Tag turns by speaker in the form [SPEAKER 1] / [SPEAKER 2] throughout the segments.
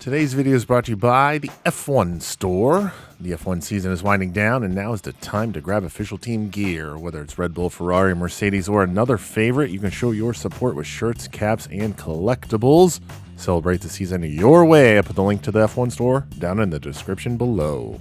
[SPEAKER 1] Today's video is brought to you by the F1 store. The F1 season is winding down, and now is the time to grab official team gear. Whether it's Red Bull, Ferrari, Mercedes, or another favorite, you can show your support with shirts, caps, and collectibles. Celebrate the season your way. I put the link to the F1 store down in the description below.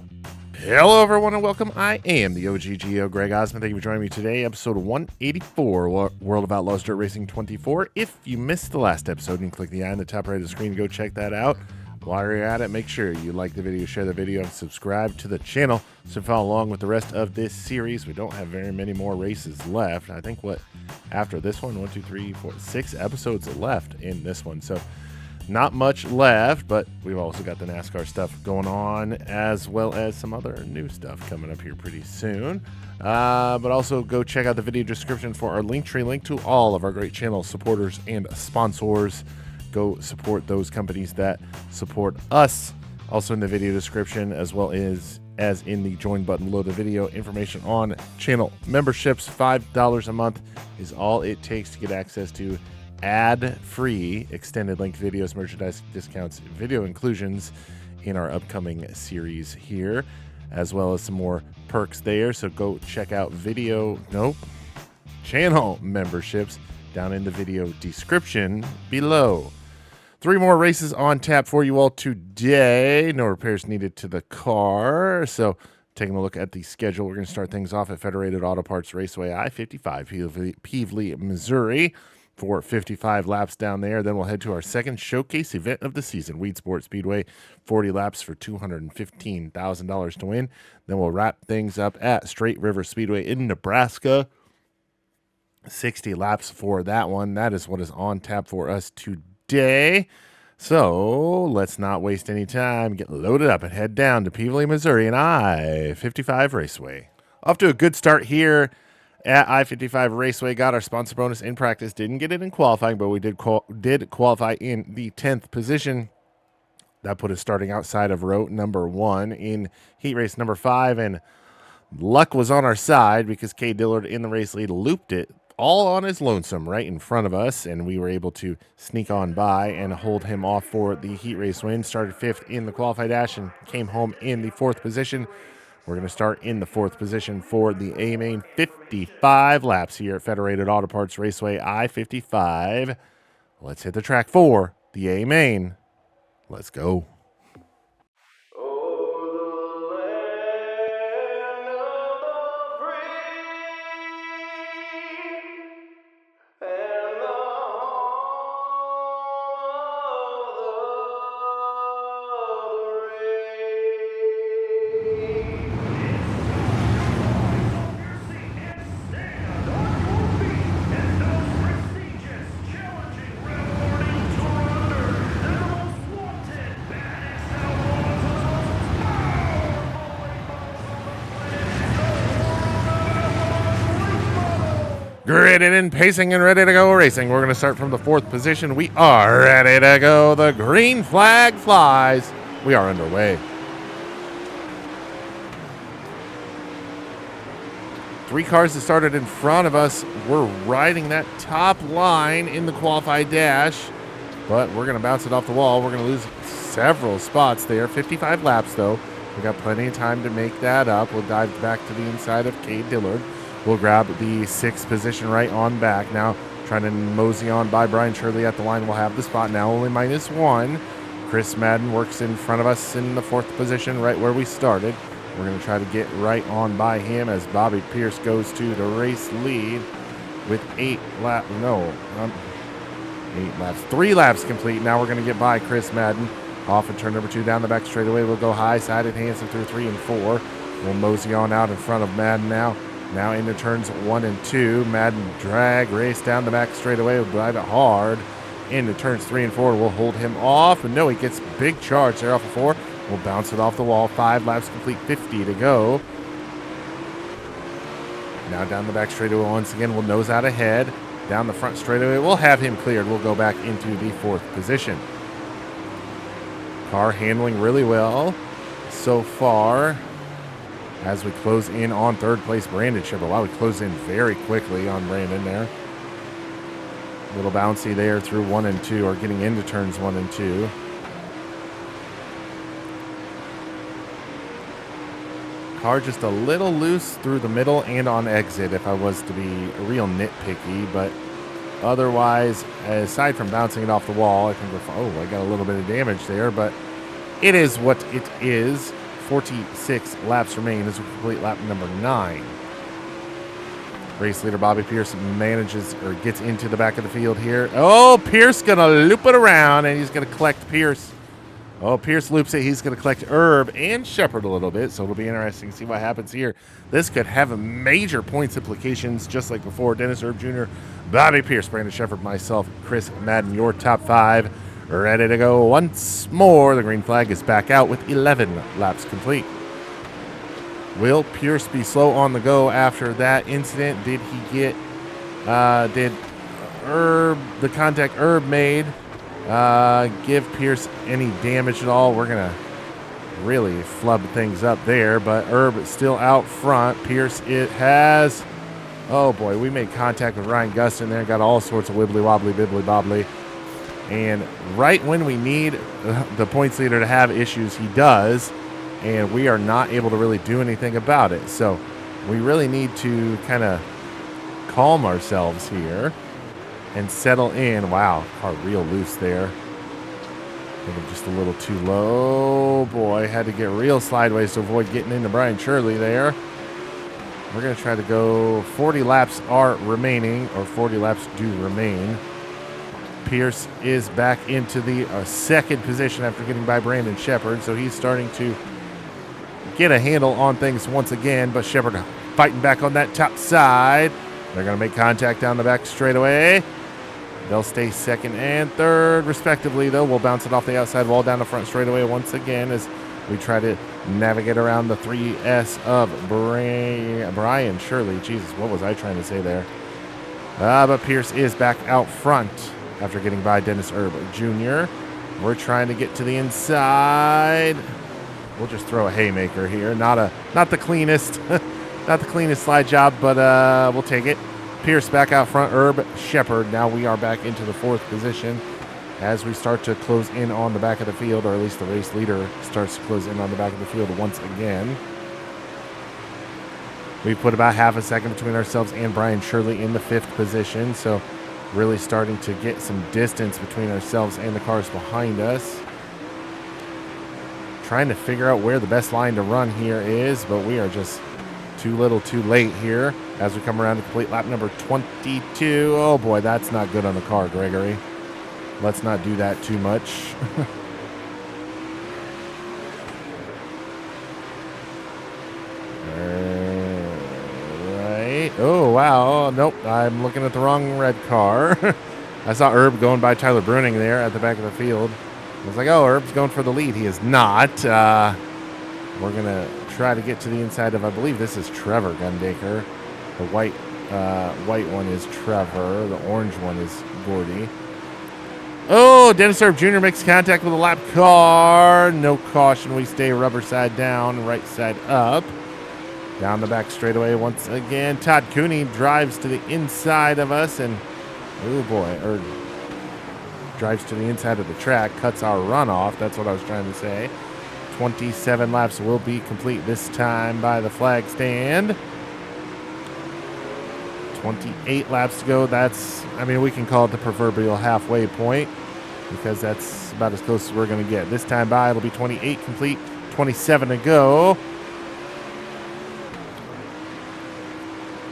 [SPEAKER 1] Hello, everyone, and welcome. I am the OGGO, Greg Osmond. Thank you for joining me today, episode 184, World of Outlaws Dirt Racing 24. If you missed the last episode, you can click the eye on the top right of the screen to go check that out. While you're at it, make sure you like the video, share the video, and subscribe to the channel to follow along with the rest of this series. We don't have very many more races left. I think after this one, 6 episodes left in this one. So not much left, but we've also got the NASCAR stuff going on, as well as some other new stuff coming up here pretty soon. But also go check out the video description for our Linktree link to all of our great channel supporters and sponsors. Go support those companies that support us. Also in the video description, as well as in the join button below the video, information on channel memberships. $5 a month is all it takes to get access to ad-free extended length videos, merchandise discounts, video inclusions in our upcoming series here, as well as some more perks there. So go check out channel memberships down in the video description below. 3 more races on tap for you all today. No repairs needed to the car. So taking a look at the schedule, we're going to start things off at Federated Auto Parts Raceway I-55, Pevely, Missouri, for 55 laps down there. Then we'll head to our second showcase event of the season, Weed Sport Speedway, 40 laps for $215,000 to win. Then we'll wrap things up at Straight River Speedway in Nebraska, 60 laps for that one. That is what is on tap for us today. So let's not waste any time. Get loaded up and head down to Pevely, Missouri and I-55 Raceway. Off to a good start here at I-55 Raceway. Got our sponsor bonus in practice. Didn't get it in qualifying, but we did qualify in the 10th position. That put us starting outside of row number 1 in heat race number 5. And luck was on our side because Kay Dillard in the race lead looped it all on his lonesome right in front of us, and we were able to sneak on by and hold him off for the heat race win. Started 5th in the qualified dash and came home in the 4th position. We're going to start in the 4th position for the A-Main, 55 laps here at Federated Auto Parts Raceway I-55. Let's hit the track for the A-Main. Let's go. Gridded and pacing and ready to go racing. We're going to start from the 4th position. We are ready to go. The green flag flies. We are underway. 3 cars that started in front of us. We're riding that top line in the qualified dash, but we're going to bounce it off the wall. We're going to lose several spots there. 55 laps, though. We've got plenty of time to make that up. We'll dive back to the inside of Kay Dillard. We'll grab the 6th position right on back. Now trying to mosey on by Brian Shirley at the line. We'll have the spot now, only -1. Chris Madden works in front of us in the 4th position, right where we started. We're going to try to get right on by him as Bobby Pierce goes to the race lead with 3 laps complete. Now we're going to get by Chris Madden off of turn number 2 down the back straightaway. We'll go high-sided Hansen through 3 and 4. We'll mosey on out in front of Madden now. Now into turns 1 and 2. Madden drag race down the back straightaway. We'll drive it hard into turns 3 and 4. We'll hold him off. And no, he gets big charge there off of 4. We'll bounce it off the wall. 5 laps complete, 50 to go. Now down the back straightaway once again. We'll nose out ahead. Down the front straightaway. We'll have him cleared. We'll go back into the 4th position. Car handling really well so far. As we close in on 3rd place, Brandon Shipper. Wow, we close in very quickly on Brandon there. A little bouncy there through 1 and 2, or getting into turns 1 and 2. Car just a little loose through the middle and on exit if I was to be real nitpicky, but otherwise, aside from bouncing it off the wall, I think we're fine. Oh, I got a little bit of damage there, but it is what it is. 46 laps remain as we complete lap number 9. Race leader Bobby Pierce manages or gets into the back of the field here. Oh, Pierce gonna loop it around, and he's gonna collect Pierce. Oh, Pierce loops it. He's going to collect Herb and Shepard a little bit, so it'll be interesting to see what happens here. This could have major points implications, just like before. Dennis Herb Jr., Bobby Pierce, Brandon Shepard, myself, Chris Madden, your top 5. Ready to go once more. The green flag is back out with 11 laps complete. Will Pierce be slow on the go after that incident? Did he get, did Herb, the contact Herb made, give Pierce any damage at all? We're going to really flub things up there, but Herb is still out front. Pierce, it has, oh boy, we made contact with Ryan Gustin there, got all sorts of wibbly wobbly, bibbly bobbly, and right when we need the points leader to have issues, he does, and we are not able to really do anything about it. So we really need to kind of calm ourselves here and settle in. Wow, car real loose there. I think I'm just a little too low. Boy, had to get real sideways to avoid getting into Brian Shirley there. We're going to try to go 40 laps are remaining, or 40 laps do remain. Pierce is back into the second position after getting by Brandon Shepard, so he's starting to get a handle on things once again, but Shepard fighting back on that top side. They're going to make contact down the back straightaway. They'll stay second and third, respectively, though. We'll bounce it off the outside wall down the front straightaway once again as we try to navigate around the 3S of Brian Shirley. Jesus, what was I trying to say there? But Pierce is back out front after getting by Dennis Herb Jr. We're trying to get to the inside. We'll just throw a haymaker here. Not the cleanest, not the cleanest slide job, but we'll take it. Pierce back out front, Herb Shepard. Now we are back into the 4th position as we start to close in on the back of the field, or at least the race leader starts to close in on the back of the field once again. We've put about half a second between ourselves and Brian Shirley in the 5th position, so really starting to get some distance between ourselves and the cars behind us. Trying to figure out where the best line to run here is, but we are just too little too late here as we come around to complete lap number 22. Oh boy, that's not good on the car, Gregory. Let's not do that too much. Alright. Oh, wow. Oh, nope, I'm looking at the wrong red car. I saw Herb going by Tyler Bruning there at the back of the field. I was like, oh, Herb's going for the lead. He is not. We're going to try to get to the inside of, I believe this is Trevor Gundaker. The white one is Trevor. The orange one is Gordy. Oh, Dennis Herb Jr. makes contact with a lap car. No caution. We stay rubber side down, right side up. Down the back straightaway once again. Todd Cooney drives to the inside of us and, oh boy, drives to the inside of the track, cuts our run off. That's what I was trying to say. 27 laps will be complete this time by the flag stand. 28 laps to go. That's, I mean, we can call it the proverbial halfway point because that's about as close as we're going to get. This time by, it'll be 28 complete, 27 to go.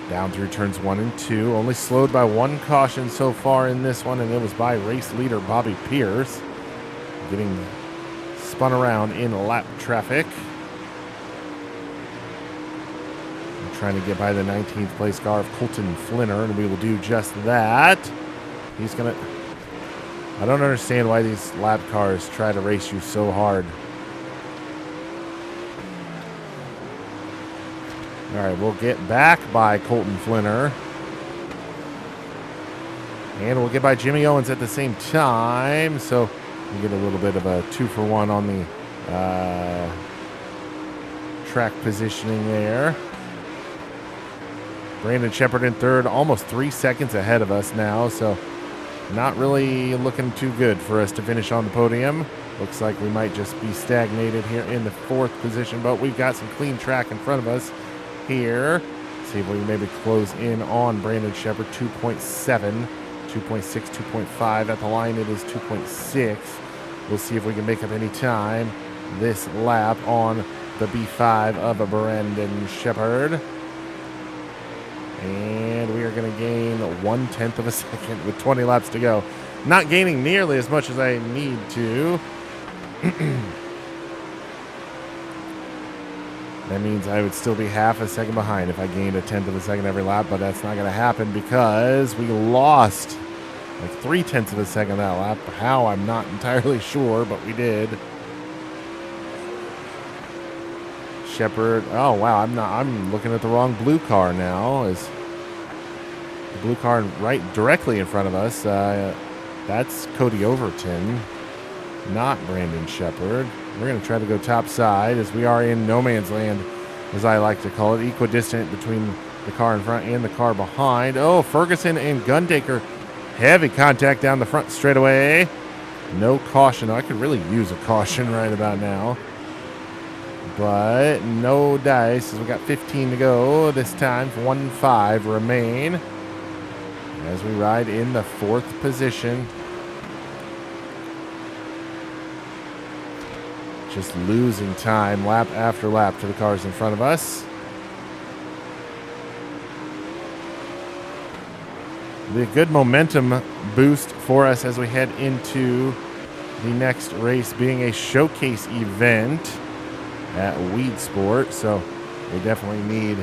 [SPEAKER 1] Down through turns 1 and 2. Only slowed by 1 caution so far in this one, and it was by race leader Bobby Pierce. Getting spun around in lap traffic. I'm trying to get by the 19th place car of Colton Flinner, and we will do just that. He's going to... I don't understand why these lap cars try to race you so hard. All right, we'll get back by Colton Flinner. And we'll get by Jimmy Owens at the same time. So we get a little bit of a 2-for-1 on the track positioning there. Brandon Shepard in third, almost 3 seconds ahead of us now. So not really looking too good for us to finish on the podium. Looks like we might just be stagnated here in the 4th position, but we've got some clean track in front of us here. See if we can maybe close in on Brandon Shepherd. 2.7, 2.6, 2.5. At the line, it is 2.6. We'll see if we can make up any time this lap on the B5 of a Brandon Shepherd. And we are going to gain 1/10 of a second with 20 laps to go. Not gaining nearly as much as I need to. That means I would still be half a second behind if I gained 1/10 of a second every lap, but that's not going to happen because we lost like 3/10 of a second that lap. How, I'm not entirely sure, but we did. Shepherd, oh wow, I'm looking at the wrong blue car now. Is the blue car right directly in front of us? That's Cody Overton, not Brandon Shepherd. We're going to try to go top side as we are in no man's land, as I like to call it, equidistant between the car in front and the car behind. Oh, Ferguson and Gundaker, heavy contact down the front straightaway. No caution. I could really use a caution right about now, but no dice as we got 15 to go this time. 1-5 remain as we ride in the 4th position. Just losing time lap after lap to the cars in front of us. Be a good momentum boost for us as we head into the next race, being a showcase event at Weed Sport. So we definitely need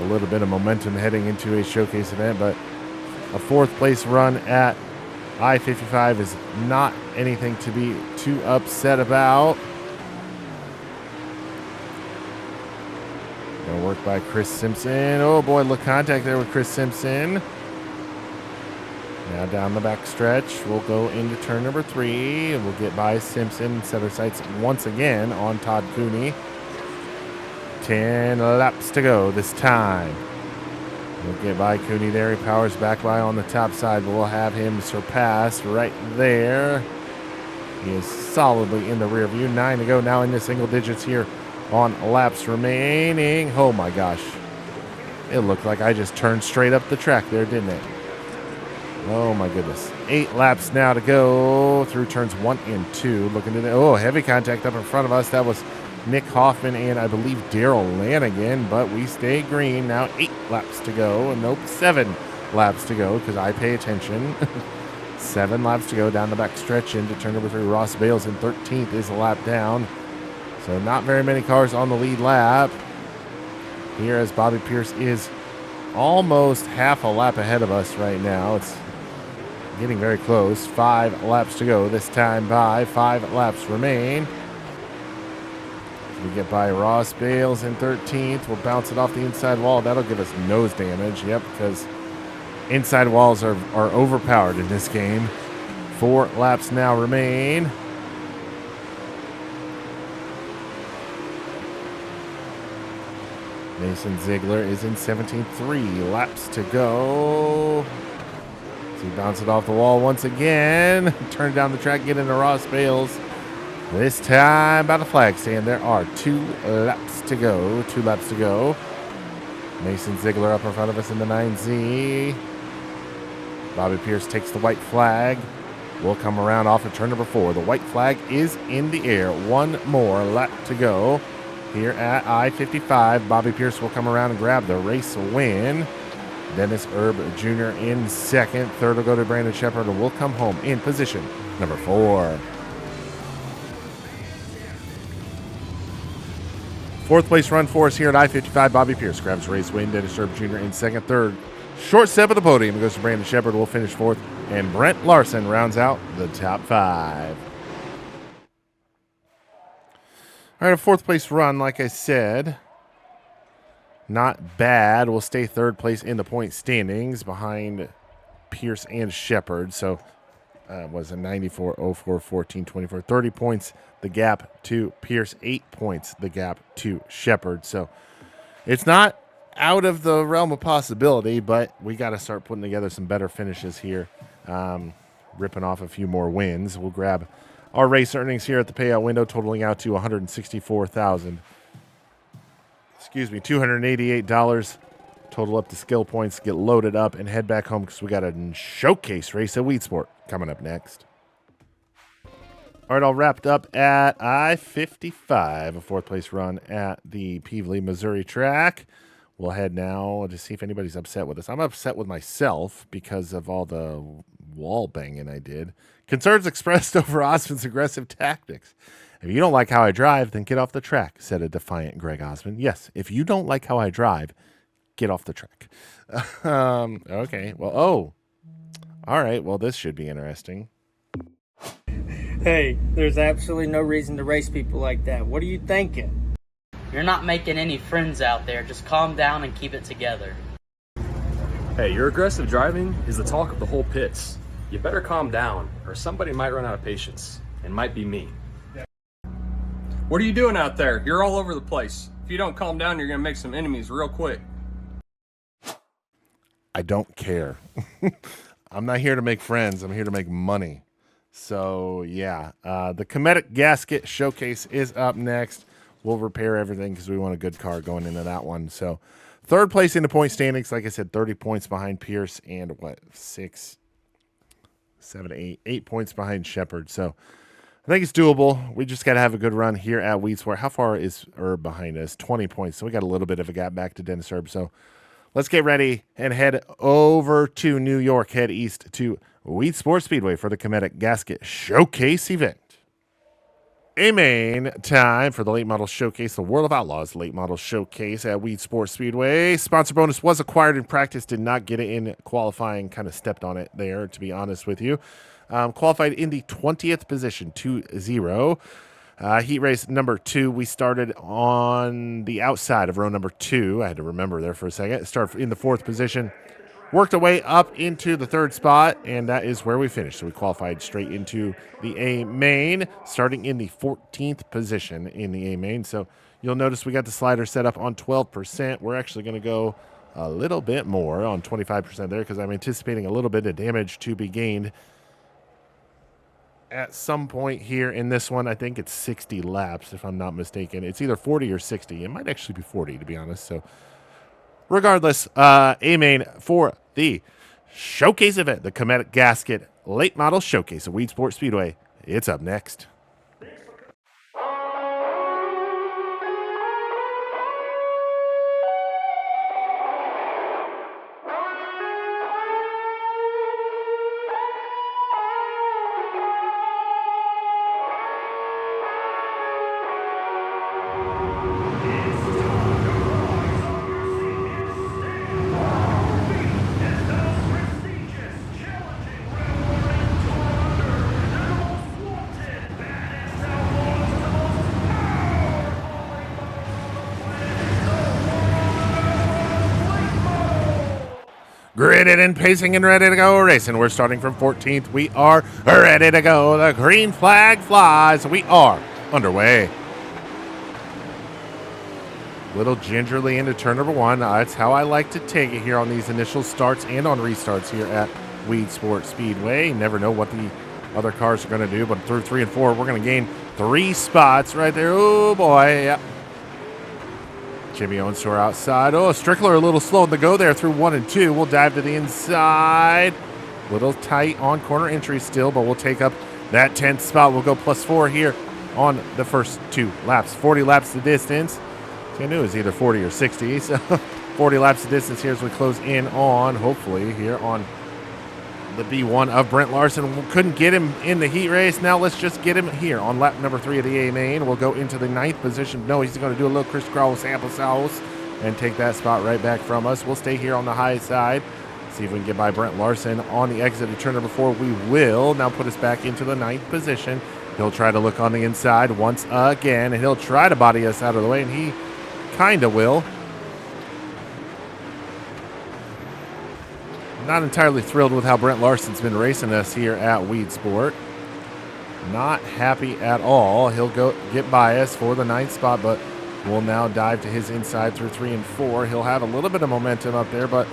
[SPEAKER 1] a little bit of momentum heading into a showcase event, but a 4th place run at I-55 is not anything to be too upset about. Gonna work by Chris Simpson. Oh boy, look, contact there with Chris Simpson. Now down the back stretch, we'll go into turn number 3, and we'll get by Simpson and set our sights once again on Todd Cooney. 10 laps to go this time. We'll get by Cooney there. He powers back by on the top side, but we'll have him surpassed right there. He is solidly in the rear view. 9 to go now in the single digits here on laps remaining. Oh my gosh. It looked like I just turned straight up the track there, didn't it? Oh my goodness. 8 laps now to go through turns 1 and 2. Looking at it. Oh, heavy contact up in front of us. That was Nick Hoffman and I believe Daryl Lanigan, but we stay green. Now 8 laps to go. Nope, 7 laps to go because I pay attention. 7 laps to go down the back stretch into turn number 3. Ross Bales in 13th is a lap down. So not very many cars on the lead lap here as Bobby Pierce is almost half a lap ahead of us right now. It's getting very close. 5 laps to go this time by. 5 laps remain. We get by Ross Bales in 13th. We'll bounce it off the inside wall. That'll give us nose damage. Yep, because inside walls are overpowered in this game. 4 laps now remain. Mason Ziegler is in 17th. 3 laps to go. So he bounced it off the wall once again. Turn down the track, get into Ross Bales. This time by the flag stand, there are 2 laps to go. 2 laps to go. Mason Ziegler up in front of us in the 9Z. Bobby Pierce takes the white flag. We'll come around off of turn number 4. The white flag is in the air. 1 more lap to go. Here at I-55, Bobby Pierce will come around and grab the race win. Dennis Erb Jr. in 2nd. 3rd will go to Brandon Shepherd, and we'll come home in position number 4. 4th place run for us here at I-55. Bobby Pierce grabs race win. Dennis Erb Jr. in 2nd. 3rd, short step of the podium goes to Brandon Shepherd. Will finish 4th, and Brent Larson rounds out the top 5. All right, a 4th place run, like I said. Not bad. We'll stay 3rd place in the point standings behind Pierce and Shepherd. So was a 94, 04, 14, 24, 30 points. The gap to Pierce, 8 points. The gap to Shepherd. So it's not out of the realm of possibility, but we got to start putting together some better finishes here. Ripping off a few more wins. We'll grab Our race earnings here at the payout window totaling out to $288. Total up to skill points, get loaded up, and head back home because we got a showcase race at Weed Sport coming up next. All right, all wrapped up at I-55, a fourth-place run at the Peevely, Missouri track. We'll head now to see if anybody's upset with us. I'm upset with myself because of all the wall banging I did. Concerns expressed over Osmond's aggressive tactics. If you don't like how I drive, then get off the track, said a defiant Greg Osmond. Yes, if you don't like how I drive, get off the track. Okay, well, all right, well, this should be interesting.
[SPEAKER 2] Hey, there's absolutely no reason to race people like that. What are you thinking?
[SPEAKER 3] You're not making any friends out there. Just calm down and keep it together.
[SPEAKER 4] Hey, your aggressive driving is the talk of the whole pits. You better calm down, or somebody might run out of patience. It might be me.
[SPEAKER 5] What are you doing out there? You're all over the place. If you don't calm down, you're going to make some enemies real quick.
[SPEAKER 1] I don't care. I'm not here to make friends. I'm here to make money. So, yeah, the Cometic Gasket Showcase is up next. We'll repair everything because we want a good car going into that one. So, third place in the point standings, like I said, 30 points behind Pierce and, 8 points behind Shepard. So, I think it's doable. We just got to have a good run here at Weed Sport. How far is Herb behind us? 20 points. So, we got a little bit of a gap back to Dennis Herb. So, let's get ready and head over to New York, head east to Weed Sport Speedway for the Cometic Gasket Showcase event. A-main time for the late model showcase, the World of Outlaws late model showcase at Weed Sport Speedway. Sponsor bonus was acquired in practice, did not get it in qualifying, kind of stepped on it there, to be honest with you. Qualified in the 20th position, 2-0. Heat race number 2, we started on the outside of row number 2. I had to remember there for a second. Started in the 4th position, worked our way up into the 3rd spot, and that is where we finished. So we qualified straight into the A-main, starting in the 14th position in the A-main. So you'll notice we got the slider set up on 12%. We're actually going to go a little bit more on 25% there because I'm anticipating a little bit of damage to be gained at some point here in this one. I think it's 60 laps, if I'm not mistaken. It's either 40 or 60. It might actually be 40, to be honest. So regardless, A-main for the showcase event, the Cometic Gasket Late Model Showcase at Weed Sport Speedway. It's up next. Gridded and pacing and ready to go racing. We're starting from 14th. We are ready to go. The green flag flies. We are underway. Little gingerly into turn number 1. That's how I like to take it here on these initial starts and on restarts here at Weed Sport Speedway. You never know what the other cars are going to do, but through 3 and 4, we're going to gain 3 spots right there. Oh, boy. Yep. Jimmy Owens to our outside. Oh, Strickler a little slow to go there through 1 and 2. We'll dive to the inside. Little tight on corner entry still, but we'll take up that 10th spot. We'll go +4 here on the first 2 laps. 40 laps the distance. So I knew it was either 40 or 60. So 40 laps the distance here as we close in on, hopefully, here on the B1 of Brent Larson. Couldn't get him in the heat race. Now let's just get him here on lap number 3 of the A-main. We'll go into the 9th position. No, he's going to do a little Chris Cross applesauce and take that spot right back from us. We'll stay here on the high side. See if we can get by Brent Larson on the exit of turn number 4. We will. Now put us back into the 9th position. He'll try to look on the inside once again, and he'll try to body us out of the way, and he kind of will. Not entirely thrilled with how Brent Larson's been racing us here at Weed Sport. Not happy at all. He'll go get by us for the 9th spot, but we'll now dive to his inside through 3 and 4. He'll have a little bit of momentum up there, but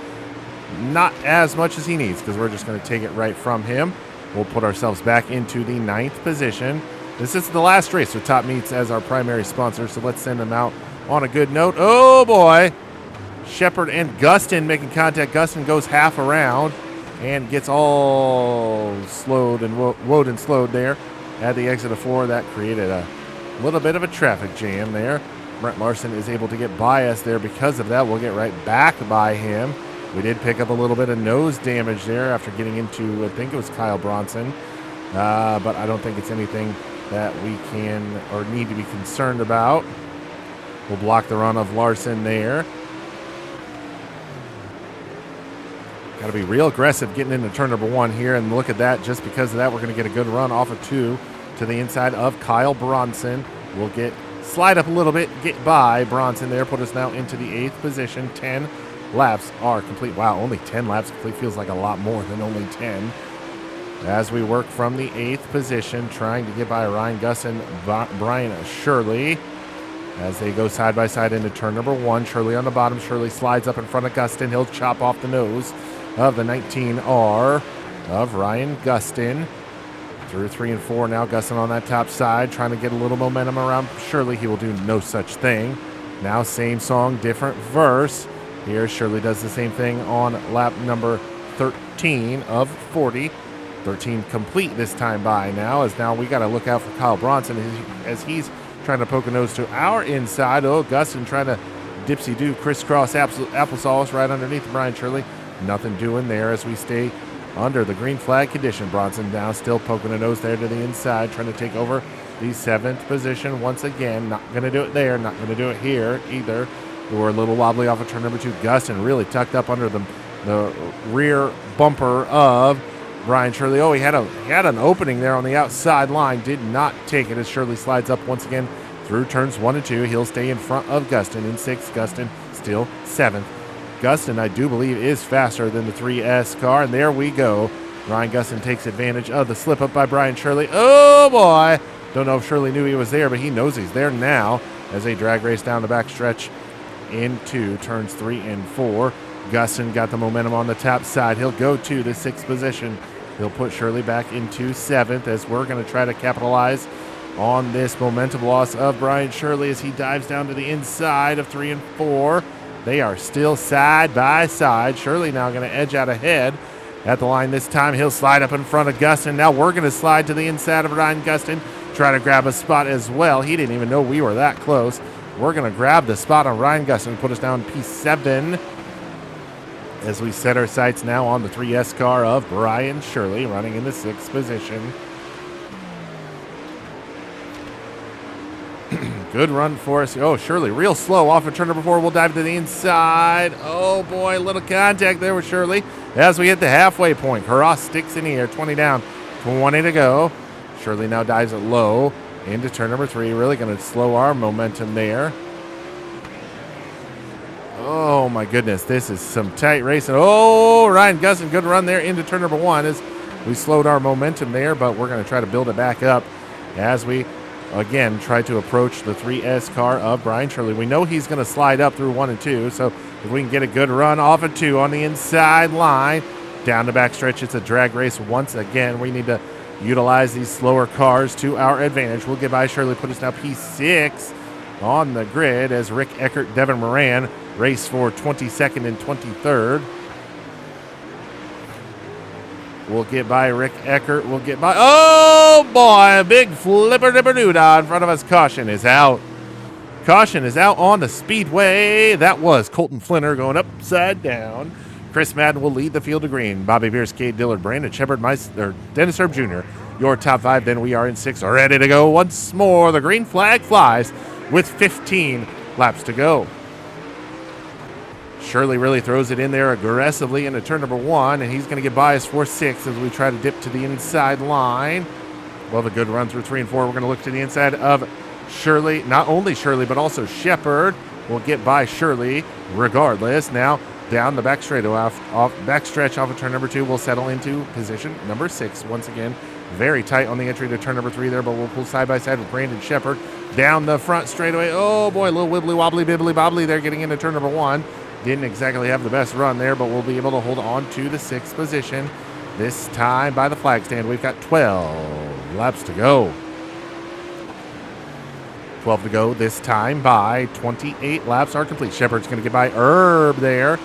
[SPEAKER 1] not as much as he needs because we're just going to take it right from him. we'll put ourselves back into the 9th position. This is the last race with Top Meats as our primary sponsor, so let's send them out on a good note. Oh, boy. Shepard and Gustin making contact. Gustin goes half around and gets all slowed and woed and slowed there at the exit of 4. That created a little bit of a traffic jam there. Brent Larson is able to get by us there because of that. We'll get right back by him. We did pick up a little bit of nose damage there after getting into, I think it was Kyle Bronson. But I don't think it's anything that we can or need to be concerned about. We'll block the run of Larson there. Got to be real aggressive getting into turn number 1 here, and look at that. Just because of that, we're going to get a good run off of 2 to the inside of Kyle Bronson. We'll slide up a little bit, get by Bronson there, put us now into the 8th position. 10 laps are complete. Wow, only 10 laps complete feels like a lot more than only 10. As we work from the 8th position, trying to get by Ryan Gustin, Brian Shirley, as they go side by side into turn number 1. Shirley on the bottom. Shirley slides up in front of Gustin. He'll chop off the nose of the 19R of Ryan Gustin. Through 3 and 4 now. Gustin on that top side, trying to get a little momentum around Shirley. He will do no such thing. Now same song, different verse. Here Shirley does the same thing on lap number 13 of 40. 13 complete this time by now, as now we got to look out for Kyle Bronson as he's trying to poke a nose to our inside. Oh, Gustin trying to dipsy-do crisscross applesauce right underneath Brian Shirley. Nothing doing there as we stay under the green flag condition. Bronson now still poking a nose there to the inside, trying to take over the 7th position once again. Not going to do it there, not going to do it here either. We're a little wobbly off of turn number 2. Gustin really tucked up under the rear bumper of Brian Shirley. Oh, he had an opening there on the outside line. Did not take it as Shirley slides up once again through turns 1 and 2. He'll stay in front of Gustin in 6th. Gustin still 7th. Gustin, I do believe, is faster than the 3S car. And there we go. Ryan Gustin takes advantage of the slip up by Brian Shirley. Oh, boy. Don't know if Shirley knew he was there, but he knows he's there now as they drag race down the back stretch into turns 3 and 4. Gustin got the momentum on the top side. He'll go to the 6th position. He'll put Shirley back into 7th as we're going to try to capitalize on this momentum loss of Brian Shirley as he dives down to the inside of 3 and 4. They are still side by side. Shirley now going to edge out ahead at the line this time. He'll slide up in front of Gustin. Now we're going to slide to the inside of Ryan Gustin, try to grab a spot as well. He didn't even know we were that close. We're going to grab the spot on Ryan Gustin, put us down P7 as we set our sights now on the 3S car of Brian Shirley, running in the 6th position. Good run for us. Oh, Shirley real slow off of turn number 4. We'll dive to the inside. Oh, boy, little contact there with Shirley as we hit the halfway point. Hurrah sticks in here. 20 down, 20 to go. Shirley now dives it low into turn number 3. Really going to slow our momentum there. Oh, my goodness. This is some tight racing. Oh, Ryan Gustin, good run there into turn number 1 as we slowed our momentum there, but we're going to try to build it back up as we, again, try to approach the 3S car of Brian Shirley. We know he's going to slide up through 1 and 2, so if we can get a good run off of 2 on the inside line, down the backstretch, it's a drag race once again. We need to utilize these slower cars to our advantage. We'll get by Shirley, put us now P6 on the grid as Rick Eckert, Devin Moran race for 22nd and 23rd. We'll get by Rick Eckert. We'll get by. Oh, boy. A big flipper-dipper-doo-dah in front of us. Caution is out. Caution is out on the speedway. That was Colton Flinner going upside down. Chris Madden will lead the field to green. Bobby Beers, Cade Dillard, Brandon Shepard, Dennis Herb Jr. Your top 5. Then we are in 6. Ready to go once more. The green flag flies with 15 laps to go. Shirley really throws it in there aggressively into turn number 1, and he's going to get by us for 6 as we try to dip to the inside line. We'll have a good run through 3 and 4. We're going to look to the inside of Shirley. Not only Shirley, but also Shepard will get by Shirley regardless. Now down the back backstretch off of turn number 2. We'll settle into position number 6 once again. Very tight on the entry to turn number 3 there, but we'll pull side by side with Brandon Shepard down the front straightaway. Oh, boy, a little wibbly wobbly, bibbly bobbly there getting into turn number 1. Didn't exactly have the best run there, but we'll be able to hold on to the 6th position This time by the flag stand, we've got 12 laps to go. 12 to go this time by 28 laps are complete. Shepard's going to get by Herb there.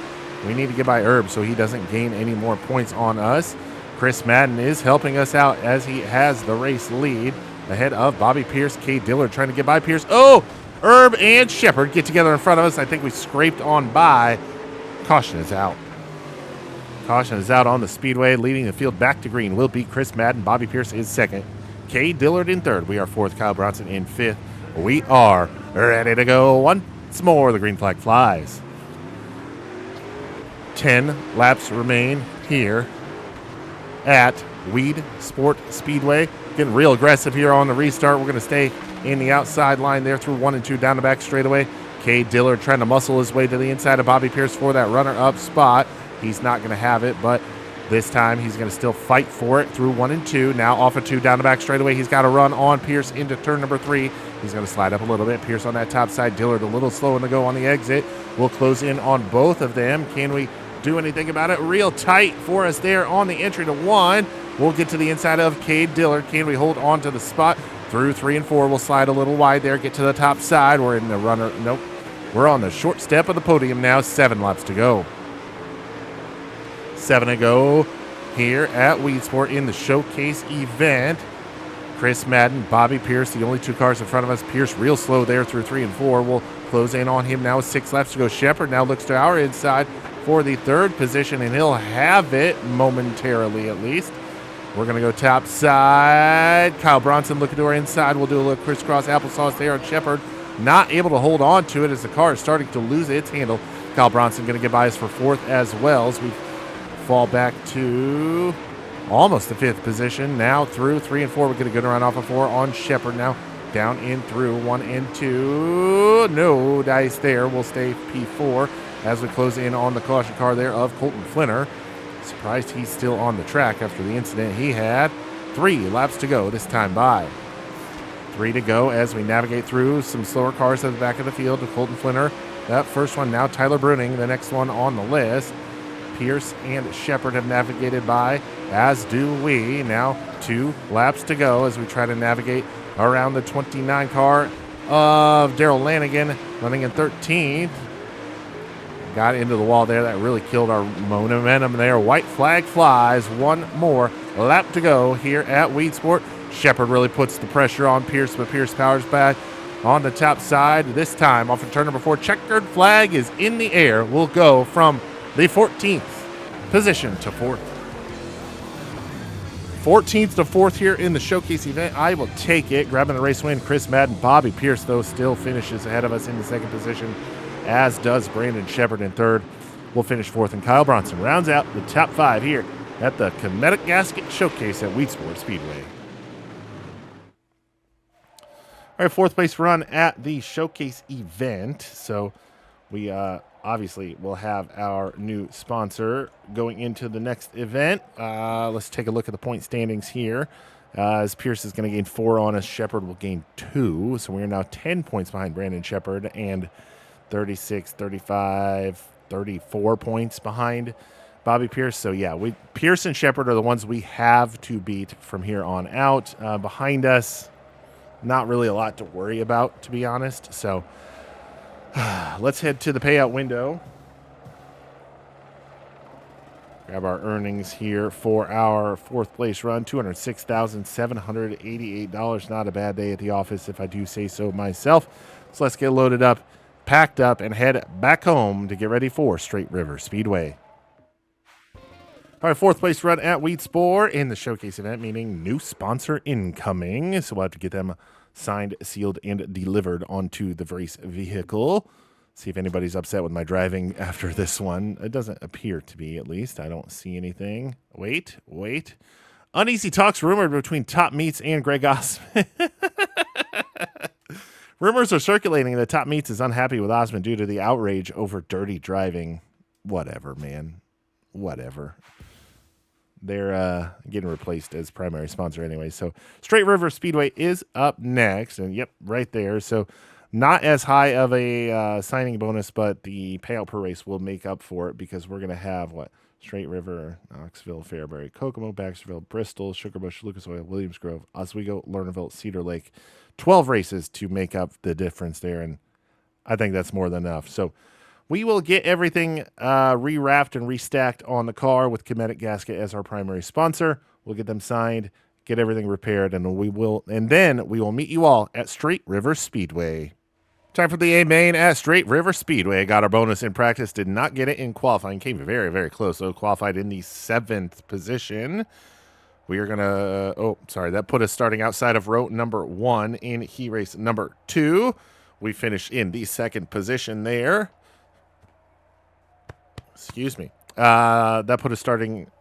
[SPEAKER 1] We need to get by Herb so he doesn't gain any more points on us. Chris Madden is helping us out as he has the race lead ahead of Bobby Pierce. Cade Dillard trying to get by Pierce. Oh, Herb and Shepard get together in front of us. I think we scraped on by. Caution is out. Caution is out on the speedway, leading the field back to green. Will be Chris Madden. Bobby Pierce is second. Cade Dillard in third. We are fourth. Kyle Bronson in fifth. We are ready to go once more. The green flag flies. 10 laps remain here at Weed Sport Speedway. Getting real aggressive here on the restart. We're going to stay in the outside line there through 1 and 2 down the back straightaway. Cade Dillard trying to muscle his way to the inside of Bobby Pierce for that runner-up spot. He's not going to have it, but this time he's going to still fight for it through 1 and 2. Now off of 2 down the back straightaway. He's got to run on Pierce into turn number 3. He's going to slide up a little bit. Pierce on that top side. Dillard a little slow in the go on the exit. We'll close in on both of them. Can we do anything about it? Real tight for us there on the entry to 1. We'll get to the inside of Cade Dillard. Can we hold on to the spot? Through 3 and 4. We'll slide a little wide there. Get to the top side. We're in the runner. Nope. We're on the short step of the podium now. 7 laps to go. 7 to go here at Weed Sport in the showcase event. Chris Madden, Bobby Pierce, the only 2 cars in front of us. Pierce real slow there through 3 and 4. We'll close in on him now with 6 laps to go. Shepard now looks to our inside for the 3rd position, and he'll have it momentarily at least. We're going to go top side. Kyle Bronson looking to our inside. We'll do a little crisscross applesauce there on Shepard. Not able to hold on to it as the car is starting to lose its handle. Kyle Bronson going to get by us for 4th as well as we fall back to almost the 5th position. Now through 3 and 4. We're going to get a good run off of 4 on Shepard now. Down in through 1 and 2. No dice there. We'll stay P4 as we close in on the caution car there of Colton Flinner. Surprised he's still on the track after the incident he had. 3 laps to go this time by. 3 to go as we navigate through some slower cars at the back of the field to Colton Flinner. That first one now Tyler Bruning, the next one on the list. Pierce and Shepard have navigated by, as do we. Now 2 laps to go as we try to navigate around the 29 car of Daryl Lanigan, running in 13th. Got into the wall there. That really killed our momentum there. White flag flies. 1 more lap to go here at Weed Sport. Shepard really puts the pressure on Pierce, but Pierce powers back on the top side. This time off of turn number 4. Checkered flag is in the air. We'll go from the 14th position to 4th. 14th to 4th here in the showcase event. I will take it. Grabbing the race win, Chris Madden. Bobby Pierce, though, still finishes ahead of us in the 2nd position, as does Brandon Shepard in 3rd. We'll finish 4th, and Kyle Bronson rounds out the top 5 here at the Kinetic Gasket Showcase at Weed Sport Speedway. All right, 4th place run at the showcase event. So we obviously will have our new sponsor going into the next event. Let's take a look at the point standings here. As Pierce is going to gain 4 on us, Shepard will gain 2. So we are now 10 points behind Brandon Shepard and 36, 35, 34 points behind Bobby Pierce. So yeah, Pierce and Shepard are the ones we have to beat from here on out. Behind us, not really a lot to worry about, to be honest. So let's head to the payout window. Grab our earnings here for our 4th place run. $206,788. Not a bad day at the office, if I do say so myself. So let's get loaded up, packed up, and head back home to get ready for Straight River Speedway. All right, 4th place run at Weed Sport in the showcase event, meaning new sponsor incoming. So we'll have to get them signed, sealed, and delivered onto the race vehicle. See if anybody's upset with my driving after this one. It doesn't appear to be, at least. I don't see anything. Wait. Uneasy talks rumored between Top Meats and Greg Osmond. Rumors are circulating that Top Meats is unhappy with Osmond due to the outrage over dirty driving. Whatever, man. Whatever. They're getting replaced as primary sponsor anyway. So Straight River Speedway is up next. And yep, right there. So not as high of a signing bonus, but the payout per race will make up for it because we're going to have, Straight River, Knoxville, Fairbury, Kokomo, Baxterville, Bristol, Sugarbush, Lucas Oil, Williams Grove, Oswego, Lernerville, Cedar Lake. 12 races to make up the difference there, and I think that's more than enough. So we will get everything re-wrapped and restacked on the car with Kinetic Gasket as our primary sponsor. We'll get them signed, get everything repaired, and then we will meet you all at Straight River Speedway. Time for the A main at Straight River Speedway. Got our bonus in practice, did not get it in qualifying. Came very, very close, though. Qualified in the 7th position. We are going to, that put us starting outside of row number 1 in heat race number 2. We finished in the 2nd position there. Excuse me. That put us starting,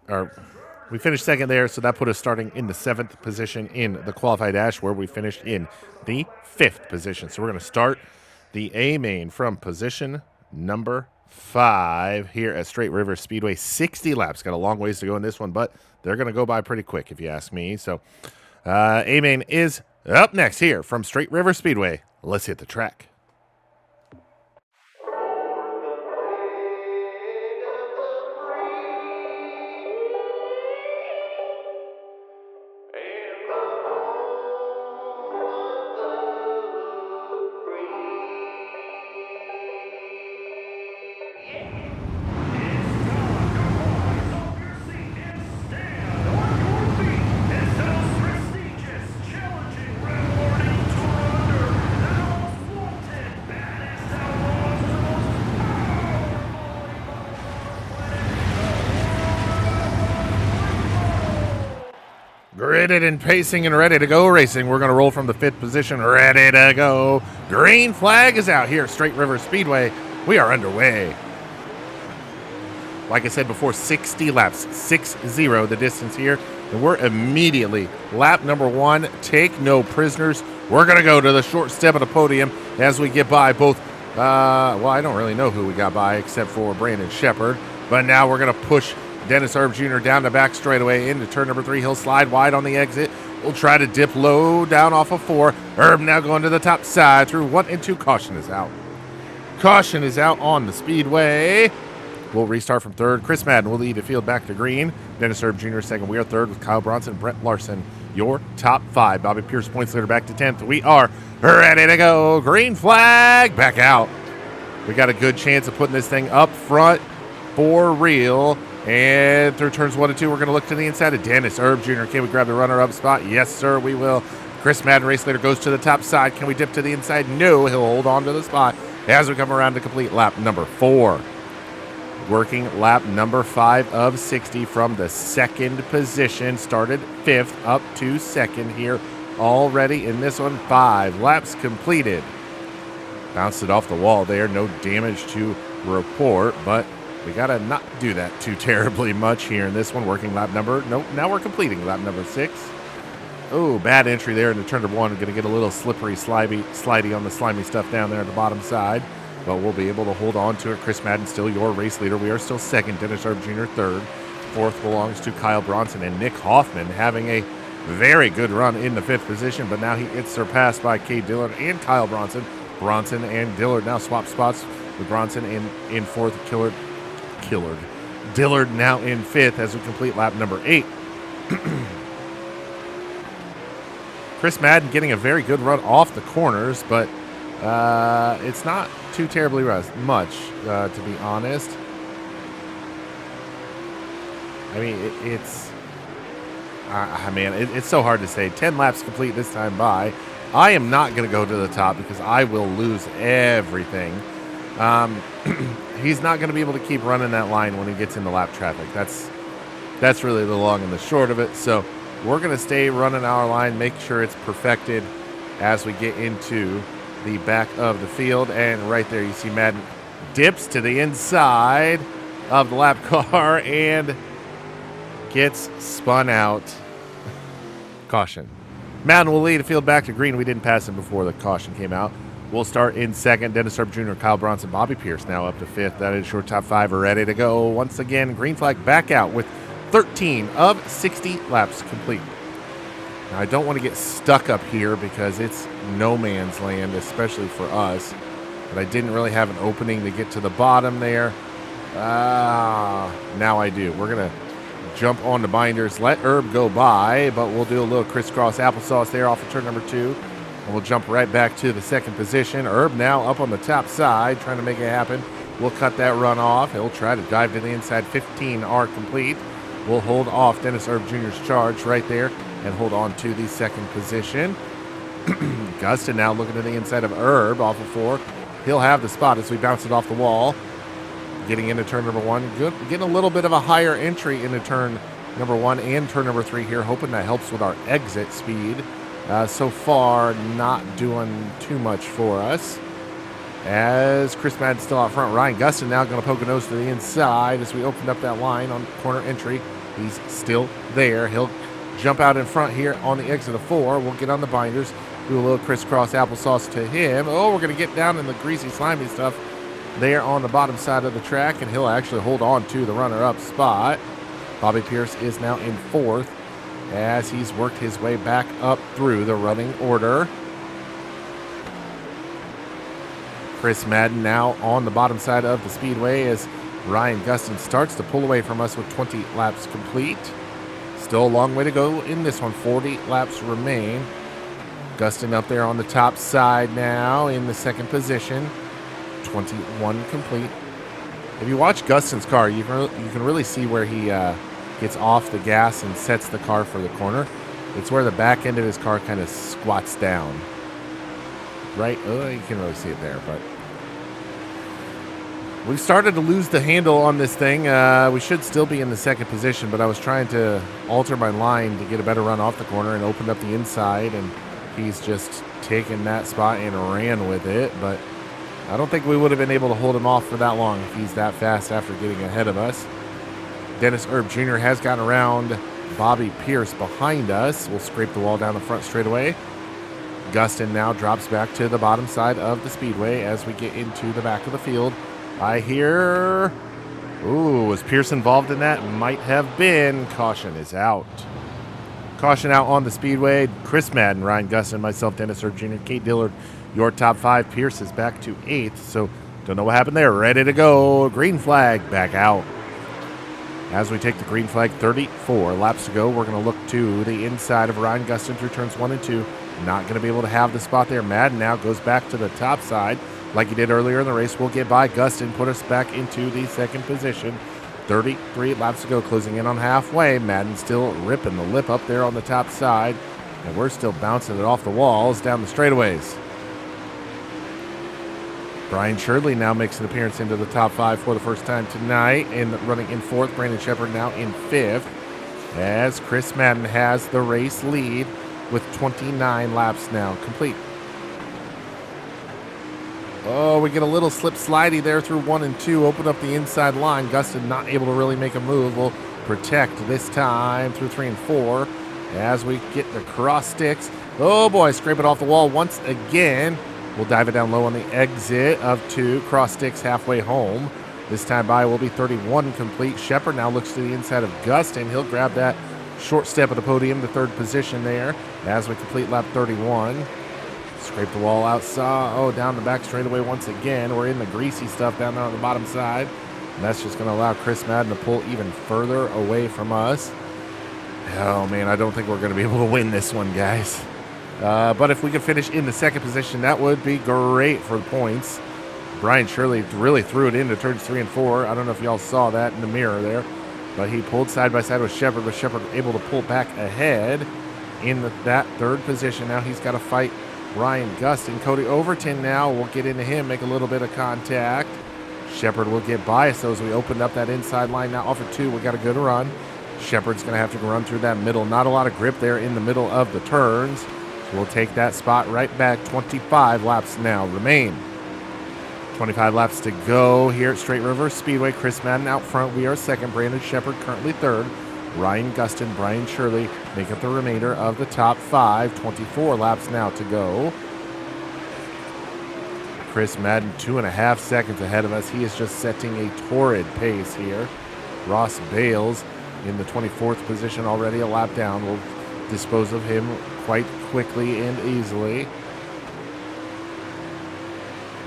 [SPEAKER 1] we finished 2nd there, so that put us starting in the 7th position in the qualified dash, where we finished in the 5th position. So we're going to start the A main from position number 5 here at Straight River Speedway. 60 laps. Got a long ways to go in this one, but they're going to go by pretty quick if you ask me. So A main is up next here from Straight River Speedway. Let's hit the track. Gritted and pacing and ready to go racing. We're going to roll from the 5th position. Ready to go. Green flag is out here at Straight River Speedway. We are underway. Like I said before, 60 laps. 6-0 the distance here. And we're immediately lap number 1. Take no prisoners. We're going to go to the short step of the podium as we get by both. I don't really know who we got by except for Brandon Shepard. But now we're going to push Dennis Erb Jr. down the back straightaway into turn number 3. He'll slide wide on the exit. We'll try to dip low down off of 4. Erb now going to the top side through 1 and 2. Caution is out. Caution is out on the speedway. We'll restart from 3rd. Chris Madden will lead the field back to green. Dennis Erb Jr. 2nd. We are 3rd with Kyle Bronson, Brett Larson. Your top 5. Bobby Pierce points leader back to 10th. We are ready to go. Green flag back out. We got a good chance of putting this thing up front for real. And through turns 1 and 2, we're going to look to the inside of Dennis Erb Jr. Can we grab the runner-up spot? Yes, sir, we will. Chris Madden, race leader, goes to the top side. Can we dip to the inside? No, he'll hold on to the spot as we come around to complete lap number 4. Working lap number 5 of 60 from the 2nd position. Started 5th up to 2nd here already in this one. 5 laps completed. Bounced it off the wall there. No damage to report, but we got to not do that too terribly much here in this one. Working lap number, nope, now we're completing lap number 6. Oh, bad entry there into turn number 1. Going to get a little slippery, slidey on the slimy stuff down there at the bottom side. But we'll be able to hold on to it. Chris Madden still your race leader. We are still 2nd. Dennis Erb Jr. 3rd. 4th belongs to Kyle Bronson. And Nick Hoffman having a very good run in the 5th position. But now he gets surpassed by Cade Dillard and Kyle Bronson. Bronson and Dillard now swap spots with Bronson in 4th. Dillard now in 5th as we complete lap number 8. Chris Madden getting a very good run off the corners, but it's not too terribly much, to be honest. I mean, it's so hard to say. 10 laps complete this time by. I am not going to go to the top because I will lose everything. He's not going to be able to keep running that line when he gets into lap traffic. That's really the long and the short of it. So we're going to stay running our line, make sure it's perfected as we get into the back of the field. And right there you see Madden dips to the inside of the lap car and gets spun out. Caution. Madden will lead the field back to green. We didn't pass him before the caution came out. We'll start in 2nd. Dennis Erb Jr., Kyle Bronson, Bobby Pierce now up to 5th. That is your top 5 are ready to go. Once again, green flag back out with 13 of 60 laps complete. Now, I don't want to get stuck up here because it's no man's land, especially for us. But I didn't really have an opening to get to the bottom there. Now I do. We're going to jump on the binders, let Herb go by, but we'll do a little crisscross applesauce there off of turn number 2. And we'll jump right back to the second position. Herb now up on the top side, trying to make it happen. We'll cut that run off. He'll try to dive to the inside. 15 are complete. We'll hold off Dennis Herb Jr.'s charge right there and hold on to the second position. Gustin now looking to the inside of Herb off of 4. He'll have the spot as we bounce it off the wall. Getting into turn number 1. Good, getting a little bit of a higher entry into turn number 1 and turn number 3 here. Hoping that helps with our exit speed. So far, not doing too much for us. As Chris Madden's still out front, Ryan Gustin now going to poke a nose to the inside as we opened up that line on corner entry. He's still there. He'll jump out in front here on the exit of 4. We'll get on the binders, do a little crisscross applesauce to him. Oh, we're going to get down in the greasy, slimy stuff there on the bottom side of the track, and he'll actually hold on to the runner-up spot. Bobby Pierce is now in 4th as he's worked his way back up through the running order. Chris Madden now on the bottom side of the speedway as Ryan Gustin starts to pull away from us with 20 laps complete. Still a long way to go in this one. 40 laps remain. Gustin up there on the top side now in the second position. 21 complete. If you watch Gustin's car, you can really see where he gets off the gas and sets the car for the corner. It's where the back end of his car kind of squats down. Right? Oh, you can really see it there, but we've started to lose the handle on this thing. We should still be in the second position, but I was trying to alter my line to get a better run off the corner and opened up the inside, and he's just taken that spot and ran with it, but I don't think we would have been able to hold him off for that long if he's that fast after getting ahead of us. Dennis Herb Jr. has gotten around Bobby Pierce behind us. We'll scrape the wall down the front straightaway. Gustin now drops back to the bottom side of the speedway as we get into the back of the field. I hear... Ooh, was Pierce involved in that? Might have been. Caution is out. Caution out on the speedway. Chris Madden, Ryan Gustin, myself, Dennis Herb Jr., Kate Dillard, your top 5. Pierce is back to 8th, so don't know what happened there. Ready to go. Green flag back out. As we take the green flag, 34 laps to go. We're going to look to the inside of Ryan Gustin through turns 1 and 2. Not going to be able to have the spot there. Madden now goes back to the top side like he did earlier in the race. We'll get by Gustin, put us back into the second position. 33 laps to go, closing in on halfway. Madden still ripping the lip up there on the top side, and we're still bouncing it off the walls down the straightaways. Brian Shirley now makes an appearance into the top 5 for the first time tonight, and running in 4th. Brandon Shepard now in 5th, as Chris Madden has the race lead with 29 laps now complete. Oh, we get a little slip slidey there through 1 and 2. Open up the inside line. Gustin not able to really make a move. We'll protect this time through 3 and 4 as we get the cross sticks. Oh boy, scrape it off the wall once again. We'll dive it down low on the exit of 2. Cross sticks halfway home. This time by will be 31 complete. Shepard now looks to the inside of Gustin. He'll grab that short step of the podium, the 3rd position there, as we complete lap 31. Scrape the wall outside. Oh, down the back straightaway once again. We're in the greasy stuff down there on the bottom side. And that's just going to allow Chris Madden to pull even further away from us. Oh, man, I don't think we're going to be able to win this one, guys. But if we could finish in the second position, that would be great for the points. Brian Shirley really threw it into turns 3 and 4. I don't know if y'all saw that in the mirror there. But he pulled side by side with Shepard, but Shepard able to pull back ahead in that 3rd position. Now he's got to fight Ryan Gustin. Cody Overton now will get into him, make a little bit of contact. Shepard will get by us as we opened up that inside line now off of 2. We got a good run. Shepard's going to have to run through that middle. Not a lot of grip there in the middle of the turns. So we'll take that spot right back. 25 laps now remain. 25 laps to go here at Straight River Speedway. Chris Madden out front. We are 2nd. Brandon Shepard currently 3rd. Ryan Gustin, Brian Shirley make up the remainder of the top 5. 24 laps now to go. Chris Madden 2.5 seconds ahead of us. He is just setting a torrid pace here. Ross Bales in the 24th position, already a lap down. We'll dispose of him quite quickly and easily.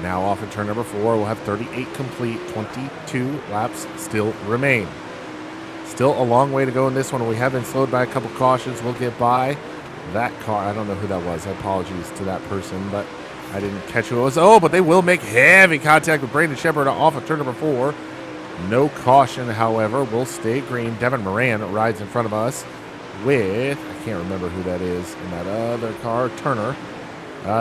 [SPEAKER 1] Now off at turn number 4. We'll have 38 complete. 22 laps still remain. Still a long way to go in this one. We have been slowed by a couple cautions. We'll get by that car. I don't know who that was. Apologies to that person, but I didn't catch who it was. Oh, but they will make heavy contact with Brandon Shepard off of turn number 4. No caution, however. We'll stay green. Devin Moran rides in front of us with, I can't remember who that is in that other car, Turner.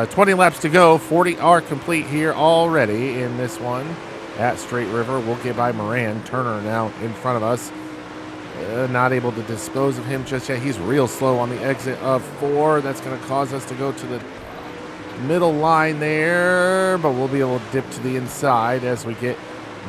[SPEAKER 1] 20 laps to go. 40 are complete here already in this one at Straight River. We'll get by Moran. Turner now in front of us. Not able to dispose of him just yet. He's real slow on the exit of 4. That's going to cause us to go to the middle line there, but we'll be able to dip to the inside as we get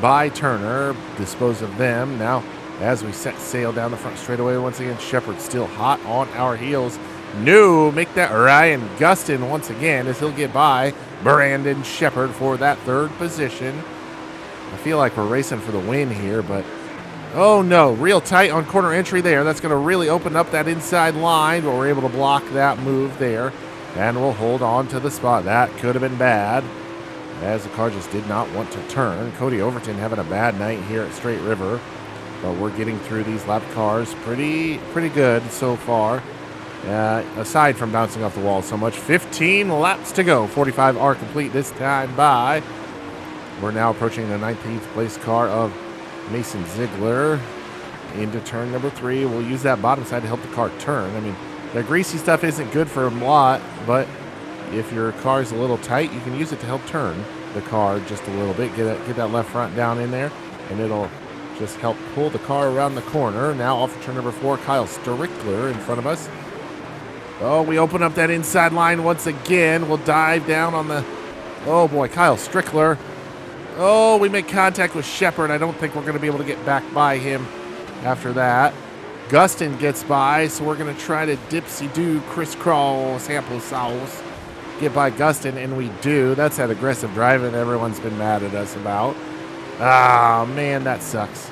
[SPEAKER 1] by Turner, dispose of them. Now, as we set sail down the front straightaway, once again, Shepard still hot on our heels. No, make that Ryan Gustin once again as he'll get by Brandon Shepard for that 3rd position. I feel like we're racing for the win here, but oh no, real tight on corner entry there. That's going to really open up that inside line, but we're able to block that move there. And we'll hold on to the spot. That could have been bad, as the car just did not want to turn. Cody Overton having a bad night here at Straight River, but we're getting through these lap cars pretty good so far, aside from bouncing off the wall so much. 15 laps to go. 45 are complete this time by. We're now approaching the 19th place car of Mason Ziegler into turn number 3. We'll use that bottom side to help the car turn. I mean, the greasy stuff isn't good for a lot, but if your car is a little tight, you can use it to help turn the car just a little bit. Get that left front down in there, and it'll just help pull the car around the corner. Now off of turn number 4, Kyle Strickler in front of us. Oh, we open up that inside line once again. We'll dive down on the, oh boy, Kyle Strickler. Oh, we make contact with Shepard. I don't think we're going to be able to get back by him after that. Gustin gets by, so we're going to try to dipsy-do, crisscross, applesauce, get by Gustin, and we do. That's that aggressive driving everyone's been mad at us about. Ah, man, that sucks.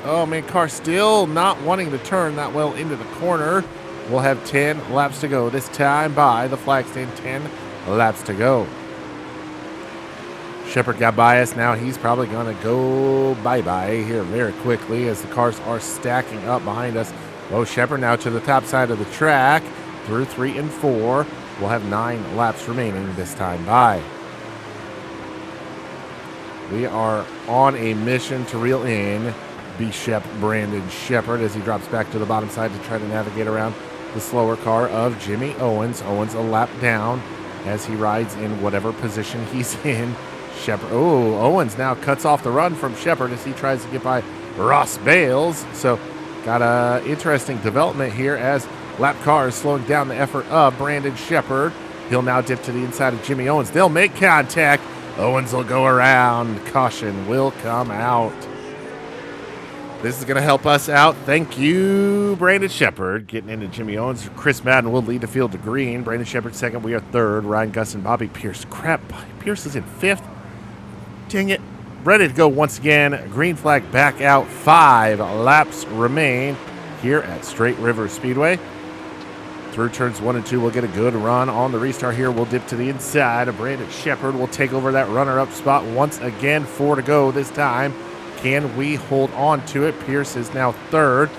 [SPEAKER 1] Oh, man, car still not wanting to turn that well into the corner. We'll have 10 laps to go. This time by the flag stand, 10 laps to go. Shepard got by us. Now he's probably going to go bye-bye here very quickly as the cars are stacking up behind us. Oh, Shepard now to the top side of the track through 3 and 4. We'll have 9 laps remaining this time by. We are on a mission to reel in B-Shep Brandon Shepard as he drops back to the bottom side to try to navigate around the slower car of Jimmy Owens. Owens a lap down as he rides in whatever position he's in. Shepard. Oh, Owens now cuts off the run from Shepard as he tries to get by Ross Bales. So got a interesting development here as lap car is slowing down the effort of Brandon Shepard. He'll now dip to the inside of Jimmy Owens. They'll make contact. Owens will go around. Caution will come out. This is going to help us out. Thank you, Brandon Shepard. Getting into Jimmy Owens. Chris Madden will lead the field to green. Brandon Shepard second. We are third. Ryan Gustin, Bobby Pierce. Crap. Pierce is in 5th. Dang it. Ready to go once again. Green flag back out. 5 laps remain here at Straight River Speedway. Through turns 1 and 2, we'll get a good run on the restart here. We'll dip to the inside of Brandon Shepard. We'll take over that runner-up spot once again. 4 to go this time. Can we hold on to it? Pierce is now third,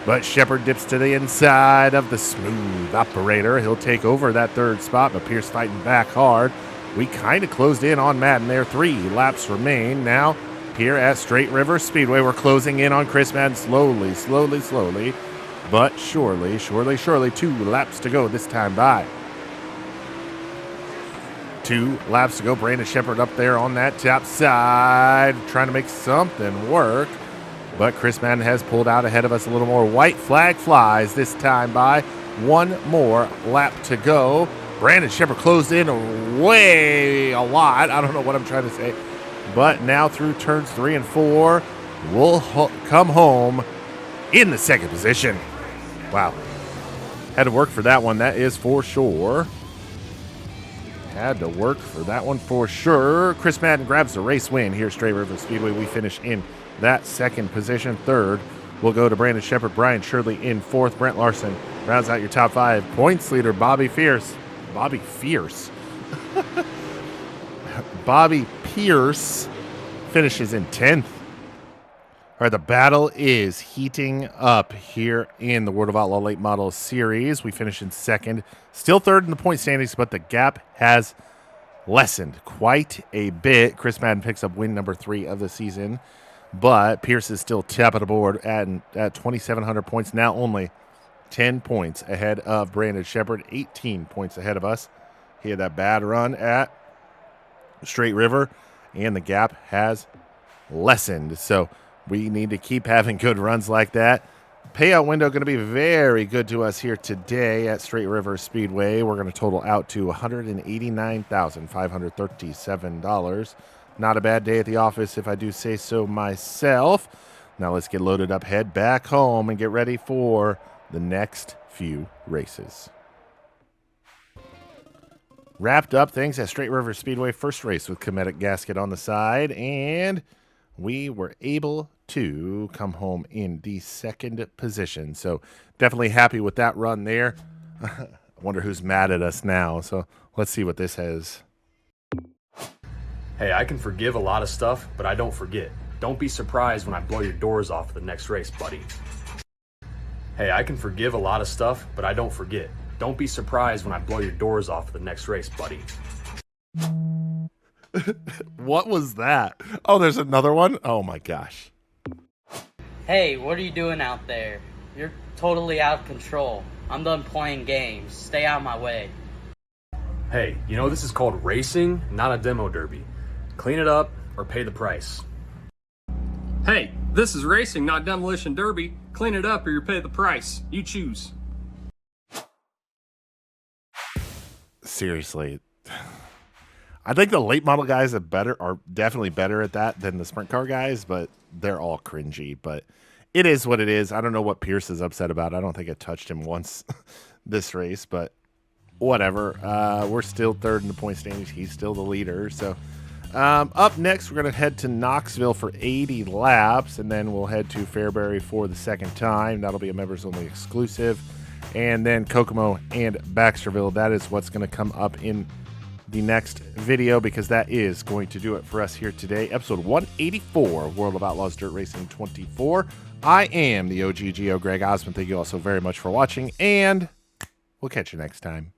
[SPEAKER 1] but Shepard dips to the inside of the smooth operator. He'll take over that third spot, but Pierce fighting back hard. We kind of closed in on Madden there. 3 laps remain now here at Straight River Speedway. We're closing in on Chris Madden slowly, but surely. 2 laps to go this time by. 2 laps to go. Brandon Shepard up there on that top side, trying to make something work. But Chris Madden has pulled out ahead of us a little more. White flag flies this time by. 1 more lap to go. Brandon Shepard closed in way a lot. I don't know what I'm trying to say. But now through turns 3 and 4, we'll come home in the second position. Wow. Had to work for that one, that is for sure. Had to work for that one for sure. Chris Madden grabs the race win here at Straight River Speedway. We finish in that second position. Third will go to Brandon Shepard. Brian Shirley in 4th. Brent Larson rounds out your top 5. Points leader, Bobby Fierce. Bobby Pierce finishes in 10th. All right, the battle is heating up here in the World of Outlaw Late Model Series. We finish in 2nd. Still 3rd in the point standings, but the gap has lessened quite a bit. Chris Madden picks up win number 3 of the season, but Pierce is still top of the board at 2,700 points, now only 10 points ahead of Brandon Shepard, 18 points ahead of us. He had that bad run at Straight River, and the gap has lessened. So we need to keep having good runs like that. Payout window going to be very good to us here today at Straight River Speedway. We're going to total out to $189,537. Not a bad day at the office, if I do say so myself. Now let's get loaded up, head back home, and get ready for the next few races. Wrapped up things at Straight River Speedway. First race with Cometic Gasket on the side, and we were able to come home in the 2nd position. So definitely happy with that run there. I wonder who's mad at us now. So let's see what this has.
[SPEAKER 4] Hey, I can forgive a lot of stuff, but I don't forget. Don't be surprised when I blow your doors off the next race, buddy. Hey, I can forgive a lot of stuff, but I don't forget. Don't be surprised when I blow your doors off the next race, buddy.
[SPEAKER 1] What was that? Oh, there's another one? Oh my gosh.
[SPEAKER 3] Hey, what are you doing out there? You're totally out of control. I'm done playing games. Stay out of my way.
[SPEAKER 4] Hey, you know this is called racing, not a demo derby. Clean it up or pay the price.
[SPEAKER 5] Hey, this is racing, not demolition derby. Clean it up or you pay the price. You choose.
[SPEAKER 1] Seriously. I think the late model guys are definitely better at that than the sprint car guys, but they're all cringy. But it is what it is. I don't know what Pierce is upset about. I don't think I touched him once this race, but whatever. We're still 3rd in the point standings. He's still the leader. So up next, we're going to head to Knoxville for 80 laps, and then we'll head to Fairbury for the 2nd time. That'll be a members-only exclusive. And then Kokomo and Baxterville. That is what's going to come up in the next video, because that is going to do it for us here today. Episode 184 of World of Outlaws Dirt Racing 24. I am the OGGO, Greg Osmond. Thank you all so very much for watching, and we'll catch you next time.